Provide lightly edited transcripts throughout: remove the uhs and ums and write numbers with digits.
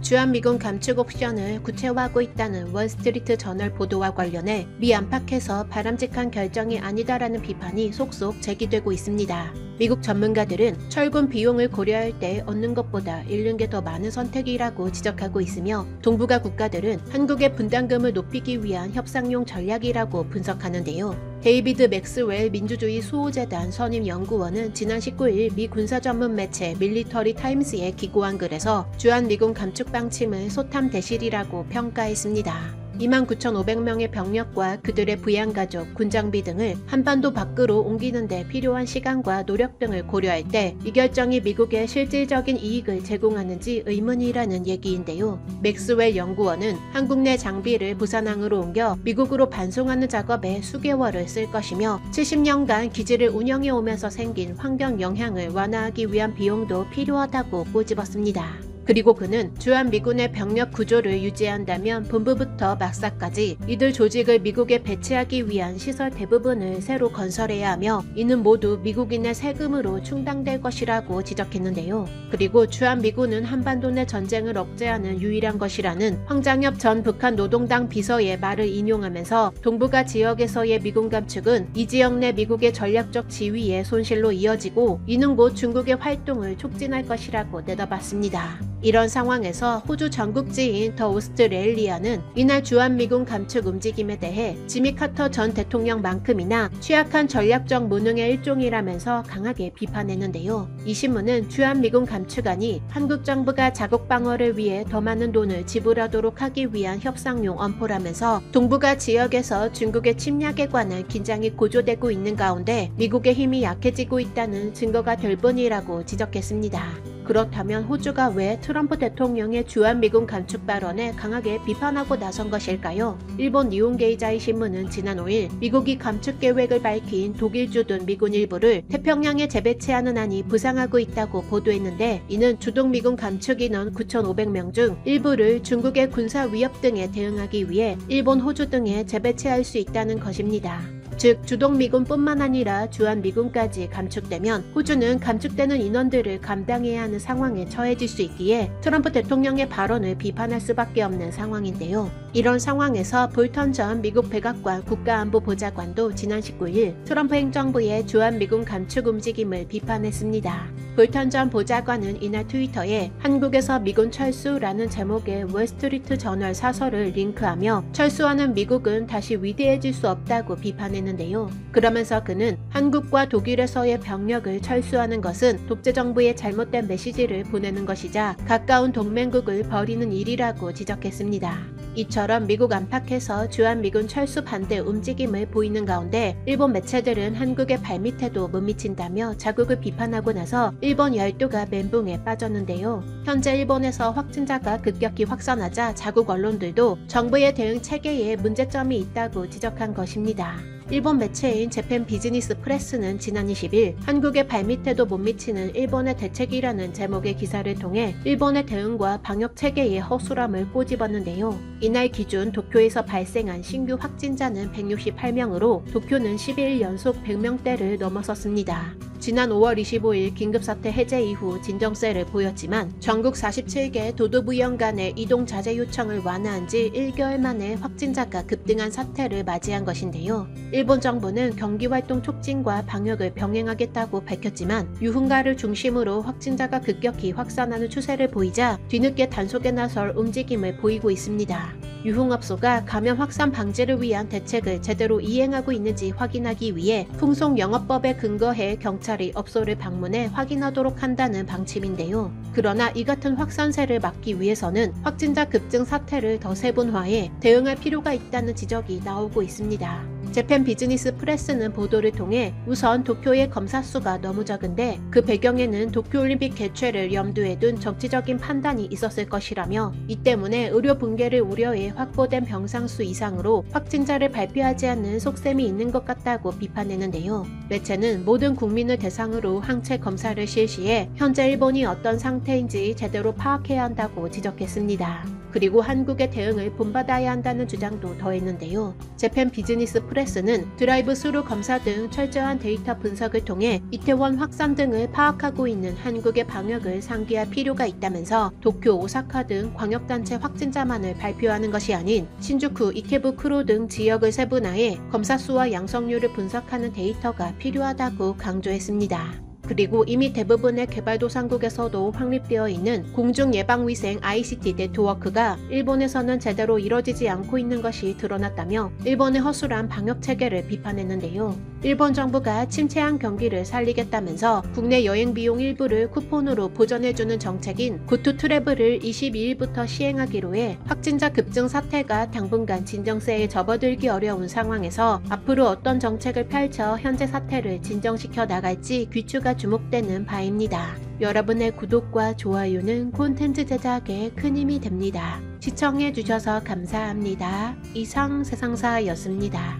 주한미군 감축 옵션을 구체화하고 있다는 월스트리트 저널 보도와 관련해 미 안팎에서 바람직한 결정이 아니다라는 비판이 속속 제기되고 있습니다. 미국 전문가들은 철군 비용을 고려할 때 얻는 것보다 잃는 게 더 많은 선택이라고 지적하고 있으며, 동북아 국가들은 한국의 분담금을 높이기 위한 협상용 전략이라고 분석하는데요. 데이비드 맥스웰 민주주의 수호재단 선임 연구원은 지난 19일 미 군사 전문 매체 밀리터리 타임스에 기고한 글에서 주한미군 감축 방침을 소탐대실이라고 평가했습니다. 29,500명의 병력과 그들의 부양가족, 군장비 등을 한반도 밖으로 옮기는 데 필요한 시간과 노력 등을 고려할 때 이 결정이 미국에 실질적인 이익을 제공하는지 의문이라는 얘기인데요. 맥스웰 연구원은 한국 내 장비를 부산항으로 옮겨 미국으로 반송하는 작업에 수개월을 쓸 것이며 70년간 기지를 운영해 오면서 생긴 환경 영향을 완화하기 위한 비용도 필요하다고 꼬집었습니다. 그리고 그는 주한미군의 병력 구조를 유지한다면 본부부터 막사까지 이들 조직을 미국에 배치하기 위한 시설 대부분을 새로 건설해야 하며, 이는 모두 미국인의 세금으로 충당될 것이라고 지적했는데요. 그리고 주한미군은 한반도 내 전쟁을 억제하는 유일한 것이라는 황장엽 전 북한 노동당 비서의 말을 인용하면서 동북아 지역에서의 미군 감축은 이 지역 내 미국의 전략적 지위의 손실로 이어지고, 이는 곧 중국의 활동을 촉진할 것이라고 내다봤습니다. 이런 상황에서 호주 전국지인 더 오스트레일리아는 이날 주한미군 감축 움직임에 대해 지미 카터 전 대통령만큼이나 취약한 전략적 무능의 일종이라면서 강하게 비판했는데요. 이 신문은 주한미군 감축안이 한국 정부가 자국 방어를 위해 더 많은 돈을 지불하도록 하기 위한 협상용 엄포라면서 동북아 지역에서 중국의 침략에 관한 긴장이 고조되고 있는 가운데 미국의 힘이 약해지고 있다는 증거가 될 뿐이라고 지적했습니다. 그렇다면 호주가 왜 트럼프 대통령의 주한미군 감축 발언에 강하게 비판하고 나선 것일까요? 일본 니혼게이자이 신문은 지난 5일 미국이 감축 계획을 밝힌 독일 주둔 미군 일부를 태평양에 재배치하는 안이 부상하고 있다고 보도했는데, 이는 주동 미군 감축 인원 9,500명 중 일부를 중국의 군사 위협 등에 대응하기 위해 일본, 호주 등에 재배치할 수 있다는 것입니다. 즉 주동미군뿐만 아니라 주한미군까지 감축되면 호주는 감축되는 인원들을 감당해야 하는 상황에 처해질 수 있기에 트럼프 대통령의 발언을 비판할 수밖에 없는 상황인데요. 이런 상황에서 볼턴 전 미국 백악관 국가안보보좌관도 지난 19일 트럼프 행정부의 주한미군 감축 움직임을 비판했습니다. 볼턴 전 보좌관은 이날 트위터에 한국에서 미군 철수라는 제목의 월스트리트 저널 사설을 링크하며 철수하는 미국은 다시 위대해질 수 없다고 비판했는데요. 그러면서 그는 한국과 독일에서의 병력을 철수하는 것은 독재정부의 잘못된 메시지를 보내는 것이자 가까운 동맹국을 버리는 일이라고 지적했습니다. 이처럼 미국 안팎에서 주한미군 철수 반대 움직임을 보이는 가운데 일본 매체들은 한국의 발밑에도 못 미친다며 자국을 비판하고 나서 일본 열도가 멘붕에 빠졌는데요. 현재 일본에서 확진자가 급격히 확산하자 자국 언론들도 정부의 대응 체계에 문제점이 있다고 지적한 것입니다. 일본 매체인 재팬 비즈니스 프레스는 지난 20일 한국의 발밑에도 못 미치는 일본의 대책이라는 제목의 기사를 통해 일본의 대응과 방역 체계의 허술함을 꼬집었는데요. 이날 기준 도쿄에서 발생한 신규 확진자는 168명으로 도쿄는 12일 연속 100명대를 넘어섰습니다. 지난 5월 25일 긴급사태 해제 이후 진정세를 보였지만 전국 47개 도도부현 간의 이동 자제 요청을 완화한 지 1개월 만에 확진자가 급등한 사태를 맞이한 것인데요. 일본 정부는 경기활동 촉진과 방역을 병행하겠다고 밝혔지만 유흥가를 중심으로 확진자가 급격히 확산하는 추세를 보이자 뒤늦게 단속에 나설 움직임을 보이고 있습니다. 유흥업소가 감염 확산 방지를 위한 대책을 제대로 이행하고 있는지 확인하기 위해 풍속영업법에 근거해 경찰이 업소를 방문해 확인하도록 한다는 방침인데요. 그러나 이 같은 확산세를 막기 위해서는 확진자 급증 사태를 더 세분화해 대응할 필요가 있다는 지적이 나오고 있습니다. 재팬 비즈니스 프레스는 보도를 통해 우선 도쿄의 검사 수가 너무 적은데 그 배경에는 도쿄올림픽 개최를 염두에 둔 정치적인 판단이 있었을 것이라며, 이 때문에 의료 붕괴를 우려해 확보된 병상수 이상으로 확진자를 발표하지 않는 속셈이 있는 것 같다고 비판했는데요. 매체는 모든 국민을 대상으로 항체 검사를 실시해 현재 일본이 어떤 상태인지 제대로 파악해야 한다고 지적했습니다. 그리고 한국의 대응을 본받아야 한다는 주장도 더했는데요. 재팬 비즈니스 프레스는 드라이브 스루 검사 등 철저한 데이터 분석을 통해 이태원 확산 등을 파악하고 있는 한국의 방역을 상기할 필요가 있다면서 도쿄, 오사카 등 광역단체 확진자만을 발표하는 것이 아닌 신주쿠, 이케부쿠로 등 지역을 세분화해 검사 수와 양성률을 분석하는 데이터가 필요하다고 강조했습니다. 그리고 이미 대부분의 개발도상국에서도 확립되어 있는 공중예방위생 ICT 네트워크가 일본에서는 제대로 이뤄지지 않고 있는 것이 드러났다며 일본의 허술한 방역체계를 비판했는데요. 일본 정부가 침체한 경기를 살리겠다면서 국내 여행 비용 일부를 쿠폰으로 보전해주는 정책인 고투 트래블을 22일부터 시행하기로 해 확진자 급증 사태가 당분간 진정세에 접어들기 어려운 상황에서 앞으로 어떤 정책을 펼쳐 현재 사태를 진정시켜 나갈지 귀추가 주목되는 바입니다. 여러분의 구독과 좋아요는 콘텐츠 제작에 큰 힘이 됩니다. 시청해주셔서 감사합니다. 이상 세상사였습니다.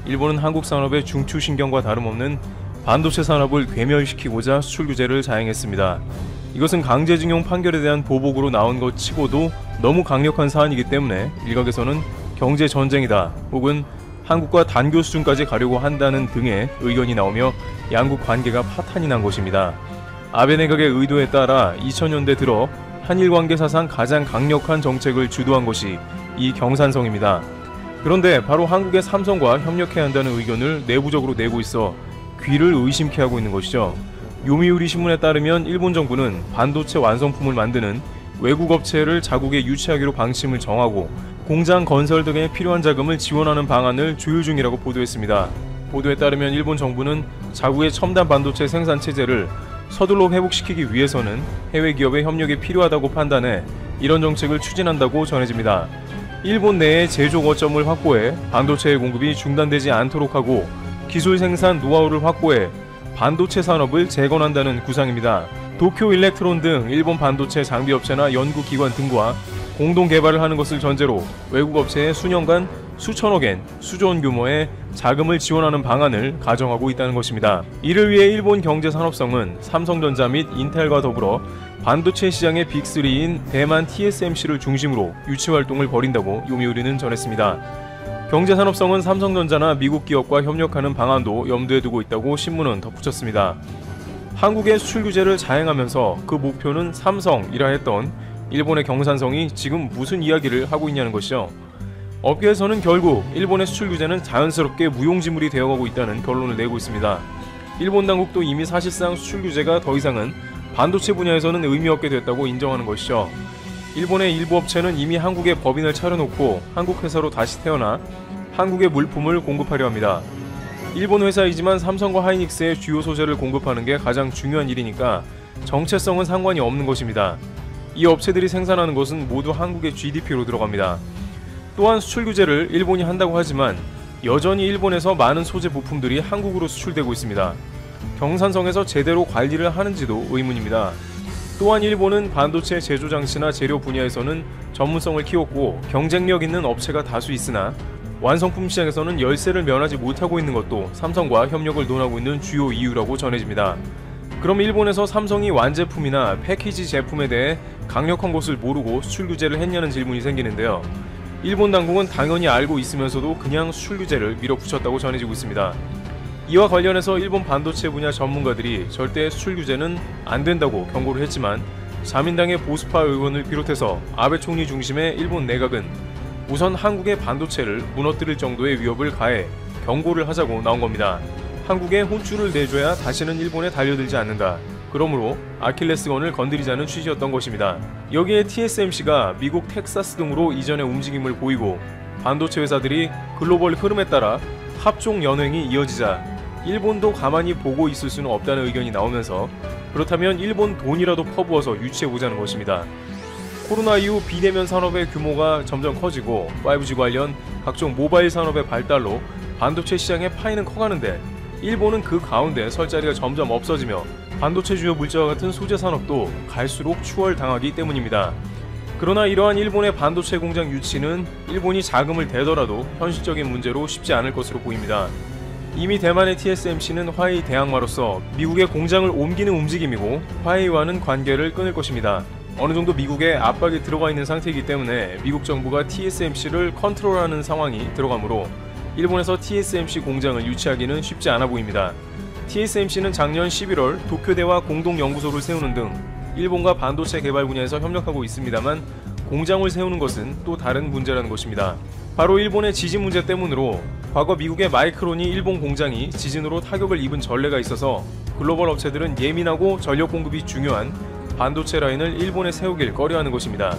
일본은 한국 산업의 중추신경과 다름없는 반도체 산업을 괴멸시키고자 수출 규제를 자행했습니다. 이것은 강제징용 판결에 대한 보복으로 나온 것 치고도 너무 강력한 사안이기 때문에 일각에서는 경제전쟁이다 혹은 한국과 단교 수준까지 가려고 한다는 등의 의견이 나오며 양국 관계가 파탄이 난 것입니다. 아베 내각의 의도에 따라 2000년대 들어 한일 관계 사상 가장 강력한 정책을 주도한 것이 이 경산성입니다. 그런데 바로 한국의 삼성과 협력해야 한다는 의견을 내부적으로 내고 있어 귀를 의심케 하고 있는 것이죠. 요미우리 신문에 따르면 일본 정부는 반도체 완성품을 만드는 외국 업체를 자국에 유치하기로 방침을 정하고 공장 건설 등에 필요한 자금을 지원하는 방안을 조율 중이라고 보도했습니다. 보도에 따르면 일본 정부는 자국의 첨단 반도체 생산 체제를 서둘러 회복시키기 위해서는 해외 기업의 협력이 필요하다고 판단해 이런 정책을 추진한다고 전해집니다. 일본 내에 제조 거점을 확보해 반도체의 공급이 중단되지 않도록 하고 기술 생산 노하우를 확보해 반도체 산업을 재건한다는 구상입니다. 도쿄 일렉트론 등 일본 반도체 장비업체나 연구기관 등과 공동 개발을 하는 것을 전제로 외국 업체에 수년간 수천억엔, 수조원 규모의 자금을 지원하는 방안을 가정하고 있다는 것입니다. 이를 위해 일본 경제산업성은 삼성전자 및 인텔과 더불어 반도체 시장의 빅3인 대만 TSMC를 중심으로 유치활동을 벌인다고 요미우리는 전했습니다. 경제산업성은 삼성전자나 미국 기업과 협력하는 방안도 염두에 두고 있다고 신문은 덧붙였습니다. 한국의 수출 규제를 자행하면서 그 목표는 삼성이라 했던 일본의 경산성이 지금 무슨 이야기를 하고 있냐는 것이죠. 업계에서는 결국 일본의 수출 규제는 자연스럽게 무용지물이 되어가고 있다는 결론을 내고 있습니다. 일본 당국도 이미 사실상 수출 규제가 더 이상은 반도체 분야에서는 의미 없게 됐다고 인정하는 것이죠. 일본의 일부 업체는 이미 한국에 법인을 차려놓고 한국 회사로 다시 태어나 한국의 물품을 공급하려 합니다. 일본 회사이지만 삼성과 하이닉스의 주요 소재를 공급하는 게 가장 중요한 일이니까 정체성은 상관이 없는 것입니다. 이 업체들이 생산하는 것은 모두 한국의 GDP로 들어갑니다. 또한 수출 규제를 일본이 한다고 하지만 여전히 일본에서 많은 소재 부품들이 한국으로 수출되고 있습니다. 경산성에서 제대로 관리를 하는지도 의문입니다. 또한 일본은 반도체 제조 장치나 재료 분야에서는 전문성을 키웠고 경쟁력 있는 업체가 다수 있으나 완성품 시장에서는 열세를 면하지 못하고 있는 것도 삼성과 협력을 논하고 있는 주요 이유라고 전해집니다. 그럼 일본에서 삼성이 완제품이나 패키지 제품에 대해 강력한 것을 모르고 수출 규제를 했냐는 질문이 생기는데요. 일본 당국은 당연히 알고 있으면서도 그냥 수출 규제를 밀어붙였다고 전해지고 있습니다. 이와 관련해서 일본 반도체 분야 전문가들이 절대 수출 규제는 안 된다고 경고를 했지만 자민당의 보수파 의원을 비롯해서 아베 총리 중심의 일본 내각은 우선 한국의 반도체를 무너뜨릴 정도의 위협을 가해 경고를 하자고 나온 겁니다. 한국에 혼쭐을 내줘야 다시는 일본에 달려들지 않는다. 그러므로 아킬레스건을 건드리자는 취지였던 것입니다. 여기에 TSMC가 미국 텍사스 등으로 이전의 움직임을 보이고 반도체 회사들이 글로벌 흐름에 따라 합종 연횡이 이어지자 일본도 가만히 보고 있을 수는 없다는 의견이 나오면서 그렇다면 일본 돈이라도 퍼부어서 유치해보자는 것입니다. 코로나 이후 비대면 산업의 규모가 점점 커지고 5G 관련 각종 모바일 산업의 발달로 반도체 시장의 파이는 커가는데 일본은 그 가운데 설 자리가 점점 없어지며 반도체 주요 물자와 같은 소재 산업도 갈수록 추월당하기 때문입니다. 그러나 이러한 일본의 반도체 공장 유치는 일본이 자금을 대더라도 현실적인 문제로 쉽지 않을 것으로 보입니다. 이미 대만의 TSMC는 화웨이 대항마로서 미국의 공장을 옮기는 움직임이고 화웨이와는 관계를 끊을 것입니다. 어느 정도 미국에 압박이 들어가 있는 상태이기 때문에 미국 정부가 TSMC를 컨트롤하는 상황이 들어가므로 일본에서 TSMC 공장을 유치하기는 쉽지 않아 보입니다. TSMC는 작년 11월 도쿄대와 공동연구소를 세우는 등 일본과 반도체 개발 분야에서 협력하고 있습니다만 공장을 세우는 것은 또 다른 문제라는 것입니다. 바로 일본의 지진 문제 때문으로 과거 미국의 마이크론이 일본 공장이 지진으로 타격을 입은 전례가 있어서 글로벌 업체들은 예민하고 전력 공급이 중요한 반도체 라인을 일본에 세우길 꺼려하는 것입니다.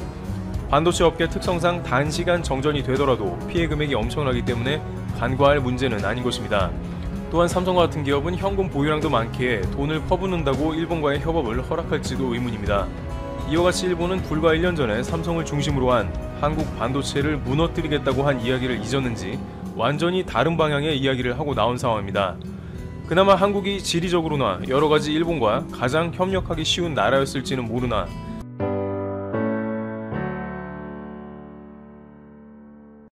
반도체 업계 특성상 단시간 정전이 되더라도 피해 금액이 엄청나기 때문에 간과할 문제는 아닌 것입니다. 또한 삼성과 같은 기업은 현금 보유량도 많기에 돈을 퍼붓는다고 일본과의 협업을 허락할지도 의문입니다. 이와 같이 일본은 불과 1년 전에 삼성을 중심으로 한 한국 반도체를 무너뜨리겠다고 한 이야기를 잊었는지 완전히 다른 방향의 이야기를 하고 나온 상황입니다. 그나마 한국이 지리적으로나 여러가지 일본과 가장 협력하기 쉬운 나라였을지는 모르나